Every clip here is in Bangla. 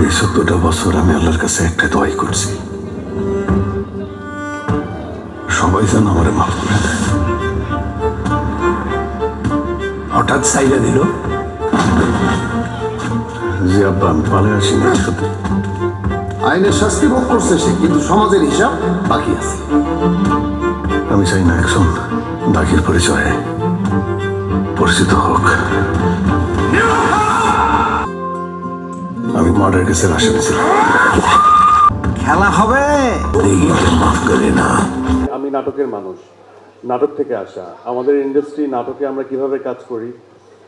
এই ১৪টা বছর আমি আল্লাহর কাছে একটা দোয়াই করছি, সবাই যেন আমারে মাফ করে দেয়। হঠাৎ সাইরা দিল। জি আব্বা, আমি পালে আসি না সাথে। আইনের শাস্তি ভোগ করছে সে, কিন্তু সমাজের হিসাব বাকি আছে। আমি চাই না একজন দাগের পরিচয়ে পরিচিত হোক। আমি মার্ডার কেসের আসামি ছিলাম। খেলা হবে, মাফ করে না। আমি নাটকের মানুষ, নাটক থেকে আসা। আমাদের ইন্ডাস্ট্রি নাটকে আমরা কিভাবে কাজ করি,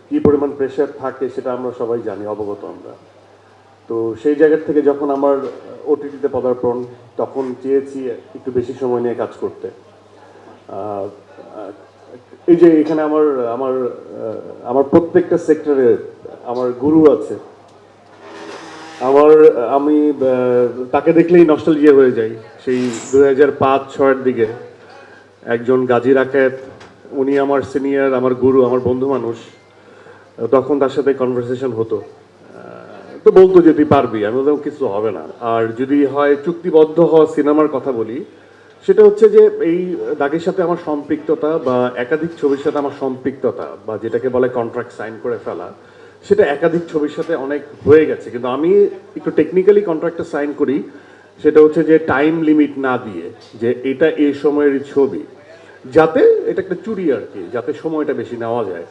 কি পরিমাণ প্রেশার থাকে সেটা আমরা সবাই জানি, অবগত আমরা। তো সেই জায়গা থেকে যখন আমার ওটিটিতে পদার্পণ, তখন চেয়েছি একটু বেশি সময় নিয়ে কাজ করতে। এই যে এখানে আমার আমার আমার প্রত্যেকটা সেক্টরে আমার গুরু আছে। আমি তাকে দেখলেই নস্টালজিয়া হয়ে যাই, সেই 2005-06 দিকে। একজন গাজী রাকায়েত, উনি আমার সিনিয়র, আমার গুরু, আমার বন্ধু মানুষ। তখন তার সাথে কনভারসেশন হতো, তো বলতো যে তুই পারবি। আমি বলতাম কিছু হবে না। আর যদি হয় চুক্তিবদ্ধ হওয়া সিনেমার কথা বলি, সেটা হচ্ছে যে এই দাগের সাথে আমার সম্পৃক্ততা বা একাধিক ছবির সাথে আমার সম্পৃক্ততা বা যেটাকে বলে কন্ট্রাক্ট সাইন করে ফেলা, সেটা একাধিক ছবির সাথে অনেক হয়ে গেছে। কিন্তু আমি একটু টেকনিক্যালি কন্ট্রাক্টটা সাইন করি, সেটা হচ্ছে যে টাইম লিমিট না দিয়ে, যে এটা এই সময়ের ছবি, যাতে এটা একটা চুরি আর কি, যাতে সময়টা বেশি নেওয়া যায়।